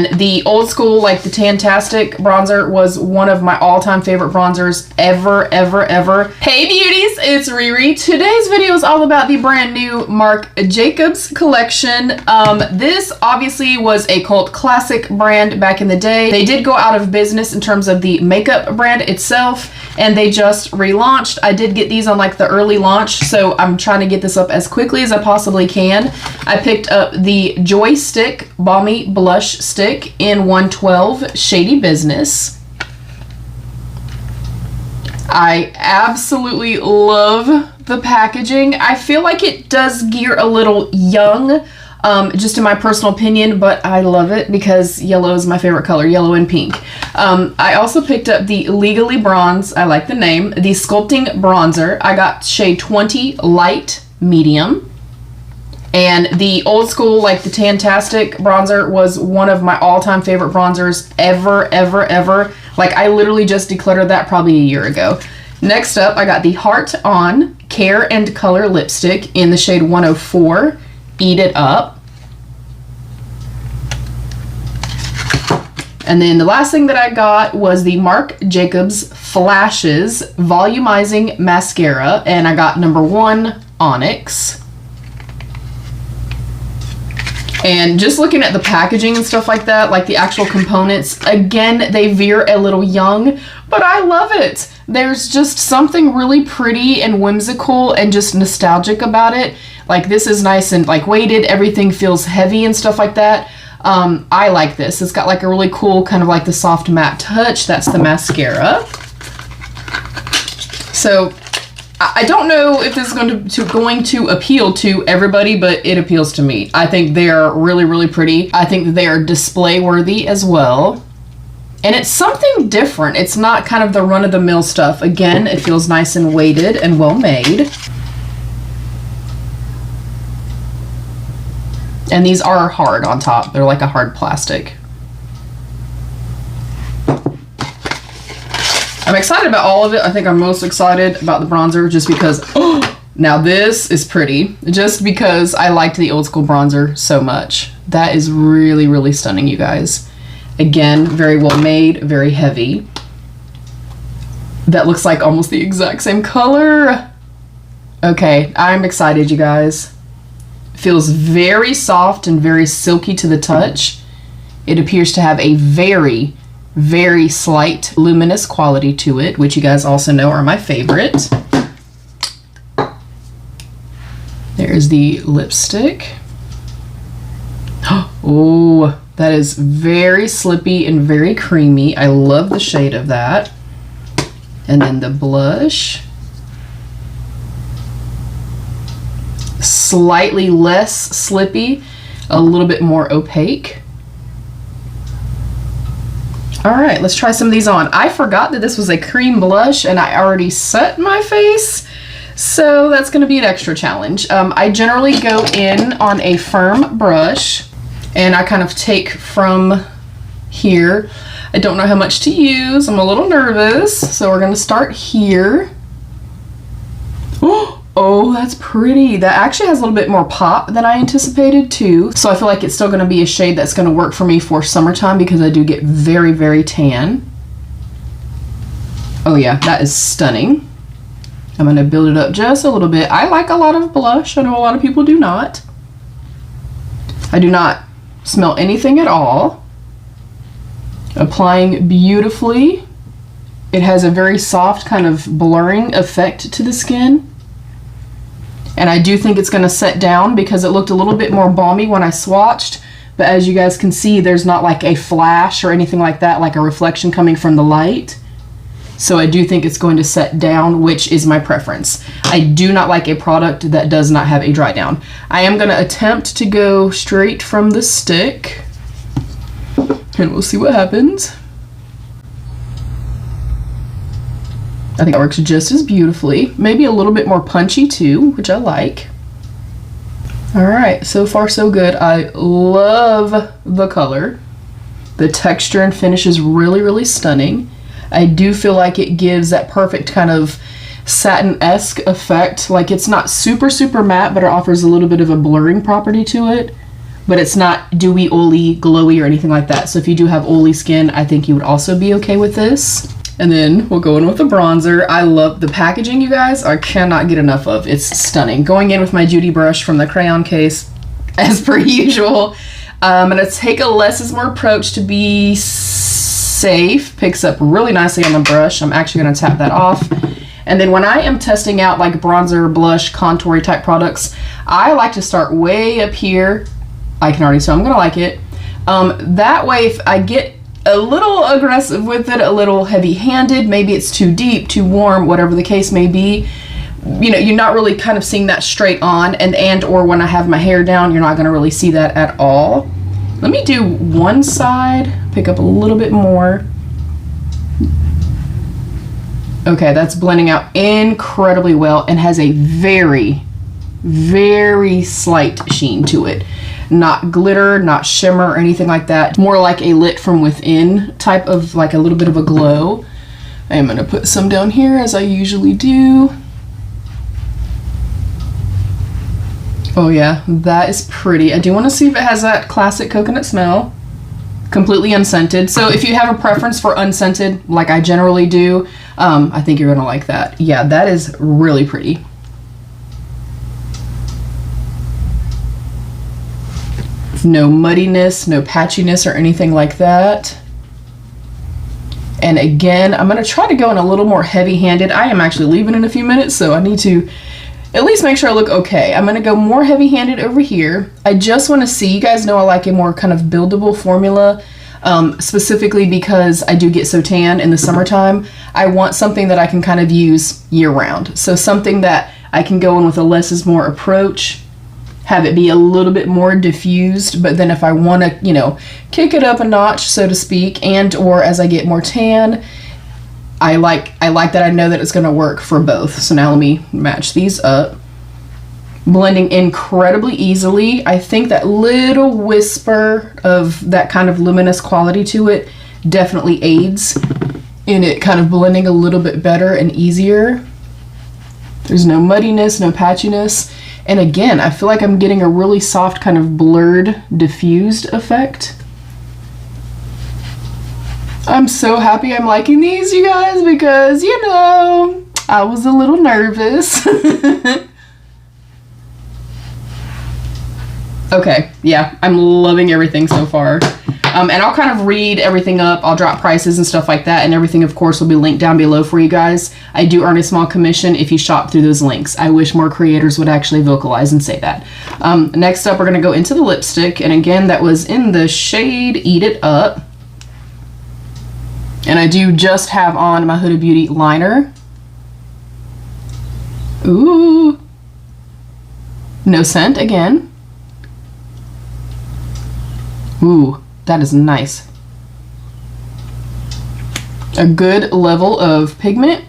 And the old school, like the Tantastic bronzer, was one of my all-time favorite bronzers ever. Hey beauties, it's Riri. Today's video is all about the brand new Marc Jacobs collection. This obviously was a cult classic brand back in the day. They did go out of business in terms of the makeup brand itself, and they just relaunched. I did get these on like the early launch, so I'm trying to get this up as quickly as I possibly can. I picked up the Joy Stick Balmy Blush Stick in 112 Shady Business. I absolutely love the packaging. I feel like it does gear a little young, just in my personal opinion, but I love it because yellow is my favorite color, yellow and pink. I also picked up the Legally Bronze, I like the name, the Sculpting Bronzer. I got shade 20 Light Medium. And the old school, like the Tantastic bronzer, was one of my all-time favorite bronzers ever. Like, I literally just decluttered that probably a year ago. Next up, I got the Heart On Care and Color Lipstick in the shade 104, Eat It Up. And then the last thing that I got was the Marc Jacobs Flashes Volumizing Mascara, and I got number 1 Onyx. And just looking at the packaging and stuff like that, like the actual components, again, they veer a little young, but I love it. There's just something really pretty and whimsical and just nostalgic about it. Like, this is nice and like weighted, everything feels heavy and stuff like that. I like this. It's got like a really cool kind of like the soft matte touch. That's the mascara. So I don't know if this is going to appeal to everybody, but it appeals to me. I think they are really pretty. I think that they are display worthy as well. And it's something different. It's not kind of the run-of-the-mill stuff. Again, it feels nice and weighted and well made. And these are hard on top. They're like a hard plastic. I'm excited about all of it. I think I'm most excited about the bronzer just because, oh, now this is pretty. Just because I liked the old school bronzer so much. That is really stunning, you guys. Again, very well made, very heavy. That looks like almost the exact same color. Okay, I'm excited, you guys. Feels very soft and very silky to the touch. It appears to have a very slight luminous quality to it, which you guys also know are my favorite. There's the lipstick. Oh, that is very slippy and very creamy. I love the shade of that. And then the blush. Slightly less slippy, a little bit more opaque. All right, let's try some of these on. I forgot that this was a cream blush and I already set my face, so that's gonna be an extra challenge. I generally go in on a firm brush and I kind of take from here. I don't know how much to use. I'm a little nervous, so we're gonna start here. Oh, that's pretty. That actually has a little bit more pop than I anticipated too. So I feel like it's still going to be a shade that's going to work for me for summertime because I do get very tan. Oh yeah, that is stunning. I'm going to build it up just a little bit. I like a lot of blush. I know a lot of people do not. I do not smell anything at all. Applying beautifully. It has a very soft kind of blurring effect to the skin. And I do think it's going to set down because it looked a little bit more balmy when I swatched. But as you guys can see, there's not like a flash or anything like that, like a reflection coming from the light. So I do think it's going to set down, which is my preference. I do not like a product that does not have a dry down. I am going to attempt to go straight from the stick. And we'll see what happens. I think it works just as beautifully. Maybe a little bit more punchy too, which I like. All right, so far so good. I love the color. The texture and finish is really stunning. I do feel like it gives that perfect kind of satin-esque effect. Like, it's not super matte, but it offers a little bit of a blurring property to it. but it's not dewy, oily, glowy, or anything like that. So if you do have oily skin, I think you would also be okay with this. And then we'll go in with the bronzer. I love the packaging, you guys. I cannot get enough of. It's stunning. Going in with my Judy brush from the crayon case, as per usual. I'm gonna take a less is more approach to be safe. Picks up really nicely on the brush. I'm actually gonna tap that off. And then when I am testing out like bronzer, blush, contouring type products, I like to start way up here. I can already tell I'm gonna like it. That way, if I get a little aggressive with it, a little heavy-handed, maybe it's too deep, too warm, whatever the case may be, you know, you're not really kind of seeing that straight on, and or when I have my hair down, you're not gonna really see that at all. Let me do one side, pick up a little bit more. Okay, that's blending out incredibly well and has a very, very slight sheen to it. Not glitter, not shimmer or anything like that. More like a lit from within type of, like a little bit of a glow. I am gonna put some down here as I usually do. Oh yeah, that is pretty. I do want to see if it has that classic coconut smell. Completely unscented. So if you have a preference for unscented, like I generally do, I think you're gonna like that. Yeah, that is really pretty. No muddiness, no patchiness or anything like that. And again, I'm gonna try to go in a little more heavy-handed. I am actually leaving in a few minutes, so I need to at least make sure I look okay. I'm gonna go more heavy-handed over here. I just wanna see, you guys know I like a more kind of buildable formula, specifically because I do get so tan in the summertime. I want something that I can kind of use year-round. So something that I can go in with a less is more approach, have it be a little bit more diffused, but then if I want to, you know, kick it up a notch, so to speak, and or as I get more tan, I like that I know that it's going to work for both. So now let me match these up. Blending incredibly easily. I think that little whisper of that kind of luminous quality to it definitely aids in it kind of blending a little bit better and easier. There's no muddiness, no patchiness. And again, I feel like I'm getting a really soft kind of blurred, diffused effect. I'm so happy I'm liking these, you guys, because, you know, I was a little nervous. Okay, yeah, I'm loving everything so far. And I'll kind of read everything up. I'll drop prices and stuff like that, and everything, of course, will be linked down below for you guys. I do earn a small commission if you shop through those links. I wish more creators would actually vocalize and say that. Next up, we're going to go into the lipstick, and again, that was in the shade Eat It Up. And I do just have on my Huda Beauty liner. Ooh. No scent again. Ooh, that is nice. A good level of pigment.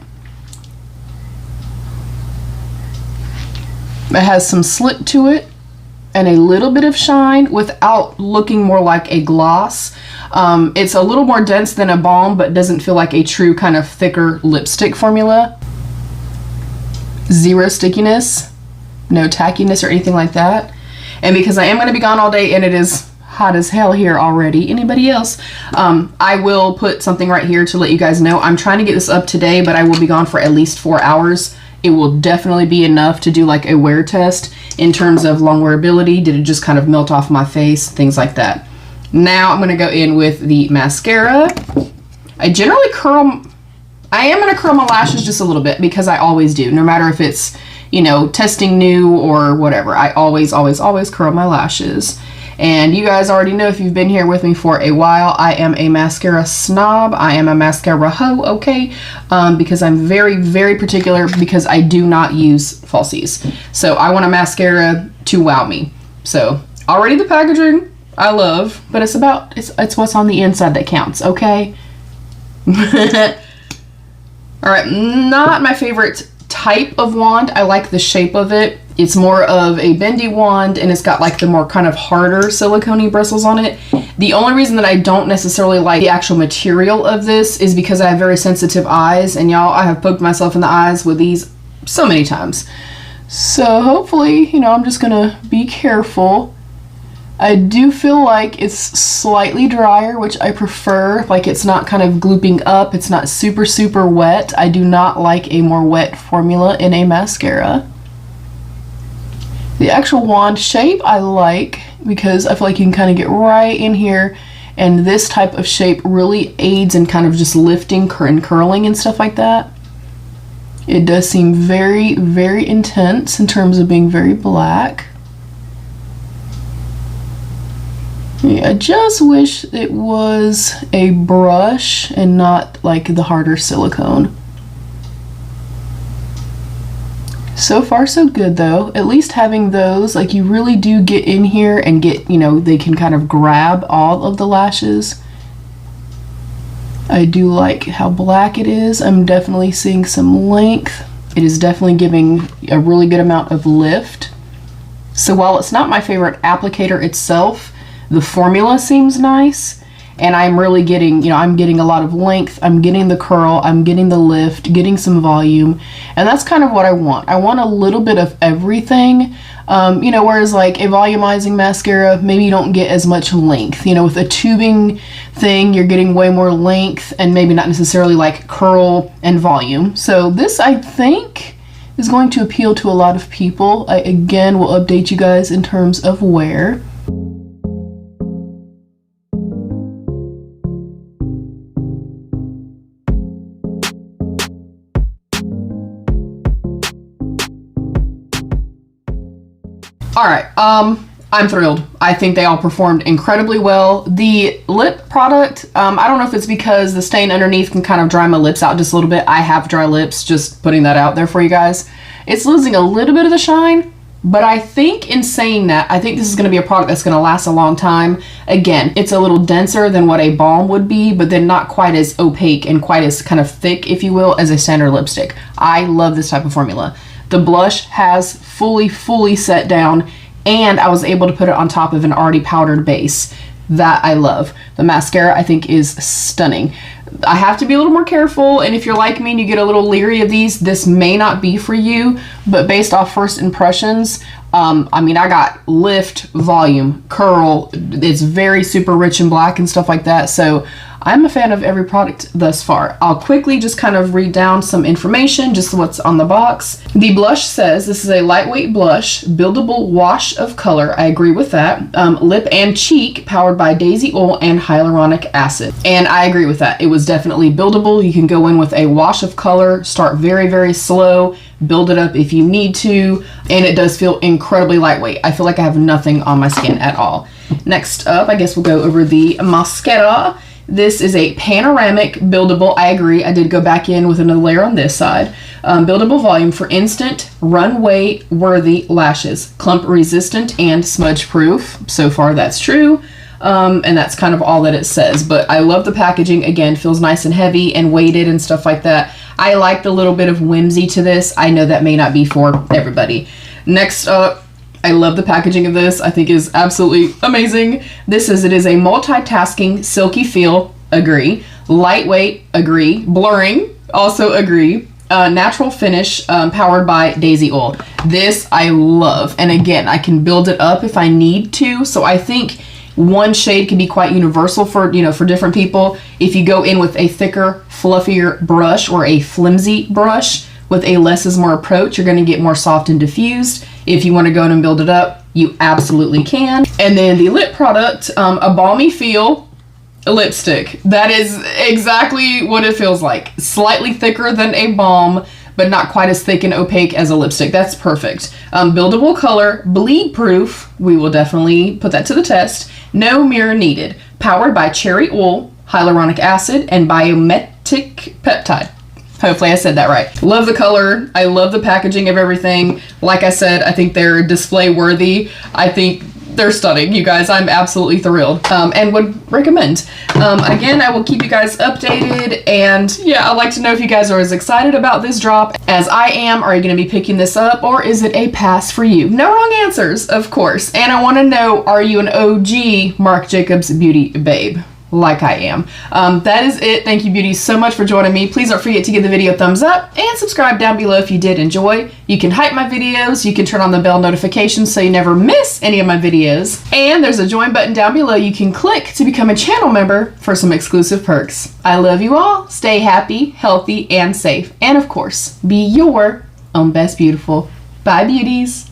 It has some slip to it and a little bit of shine without looking more like a gloss. It's a little more dense than a balm, but doesn't feel like a true kind of thicker lipstick formula. Zero stickiness, no tackiness or anything like that. And because I am going to be gone all day and it is hot as hell here already, anybody else, I will put something right here to let you guys know. I'm trying to get this up today, but I will be gone for at least 4 hours. It will definitely be enough to do like a wear test in terms of long wearability. Did it just kind of melt off my face? Things like that. Now I'm going to go in with the mascara. I generally I am going to curl my lashes just a little bit because I always do. No matter if it's, you know, testing new or whatever. I always curl my lashes. And you guys already know, if you've been here with me for a while, I am a mascara snob. I am a mascara hoe, okay? Because I'm very, very particular because I do not use falsies. So I want a mascara to wow me. So already the packaging I love, but it's what's on the inside that counts, okay? All right, not my favorite type of wand. I like the shape of it. It's more of a bendy wand, and it's got like the more kind of harder silicone-y bristles on it. The only reason that I don't necessarily like the actual material of this is because I have very sensitive eyes, and y'all, I have poked myself in the eyes with these so many times. So hopefully, you know, I'm just gonna be careful. I do feel like it's slightly drier, which I prefer. Like it's not kind of glooping up. It's not super, super wet. I do not like a more wet formula in a mascara. The actual wand shape I like because I feel like you can kind of get right in here, and this type of shape really aids in kind of just lifting and curling and stuff like that. It does seem very, very intense in terms of being very black. Yeah, I just wish it was a brush and not like the harder silicone. So far so good though. At least having those, like you really do get in here and get, you know, they can kind of grab all of the lashes. I do like how black it is. I'm definitely seeing some length. It is definitely giving a really good amount of lift. So while it's not my favorite applicator itself, the formula seems nice, and I'm really getting, you know, I'm getting a lot of length, I'm getting the curl, I'm getting the lift, getting some volume, and that's kind of what I want. I want a little bit of everything, you know, whereas like a volumizing mascara, maybe you don't get as much length. You know, with a tubing thing, you're getting way more length and maybe not necessarily like curl and volume. So this, I think, is going to appeal to a lot of people. I, again, will update you guys in terms of wear. All right, I'm thrilled. I think they all performed incredibly well. The lip product, I don't know if it's because the stain underneath can kind of dry my lips out just a little bit. I have dry lips, just putting that out there for you guys. It's losing a little bit of the shine, but I think in saying that, I think this is gonna be a product that's gonna last a long time. Again, it's a little denser than what a balm would be, but then not quite as opaque and quite as kind of thick, if you will, as a standard lipstick. I love this type of formula. The blush has fully set down, and I was able to put it on top of an already powdered base. That I love. The mascara I think is stunning. I have to be a little more careful, and if you're like me and you get a little leery of these, this may not be for you, but based off first impressions, I mean, I got lift, volume, curl. It's very super rich and black and stuff like that, so I'm a fan of every product thus far. I'll quickly just kind of read down some information, just what's on the box. The blush says this is a lightweight blush, buildable wash of color. I agree with that. Lip and cheek, powered by daisy oil and hyaluronic acid. And I agree with that. It was definitely buildable. You can go in with a wash of color, start very, very slow, build it up if you need to, and it does feel incredibly lightweight. I feel like I have nothing on my skin at all. Next up, I guess we'll go over the mascara. This is a panoramic buildable. I agree. I did go back in with another layer on this side. Buildable volume for instant runway worthy lashes. Clump resistant and smudge proof. So far that's true. And that's kind of all that it says. But I love the packaging. Again, feels nice and heavy and weighted and stuff like that. I like the little bit of whimsy to this. I know that may not be for everybody. Next up, I love the packaging of this. I think is absolutely amazing. This says it is a multitasking silky feel. Agree. Lightweight. Agree. Blurring. Also agree. Natural finish, powered by daisy oil. This I love. And again, I can build it up if I need to. So I think one shade can be quite universal for, you know, for different people. If you go in with a thicker, fluffier brush or a flimsy brush with a less is more approach, you're going to get more soft and diffused. If you want to go in and build it up, you absolutely can. And then the lip product, a balmy feel lipstick. That is exactly what it feels like. Slightly thicker than a balm, but not quite as thick and opaque as a lipstick. That's perfect. Buildable color, bleed proof. We will definitely put that to the test. No mirror needed. Powered by cherry oil, hyaluronic acid, and biometic peptide. Hopefully I said that right. Love the color. I love the packaging of everything. Like I said, I think they're display worthy. I think they're stunning, you guys. I'm absolutely thrilled, and would recommend. Again, I will keep you guys updated, and yeah, I'd like to know if you guys are as excited about this drop as I am. Are you going to be picking this up, or is it a pass for you? No wrong answers, of course. And I want to know, are you an OG Marc Jacobs Beauty babe? like I am. That is it. Thank you, beauties, so much for joining me. Please don't forget to give the video a thumbs up and subscribe down below if you did enjoy. You can hype my videos. You can turn on the bell notifications so you never miss any of my videos. And there's a join button down below you can click to become a channel member for some exclusive perks. I love you all. Stay happy, healthy, and safe. And of course, be your own best beautiful. Bye, beauties.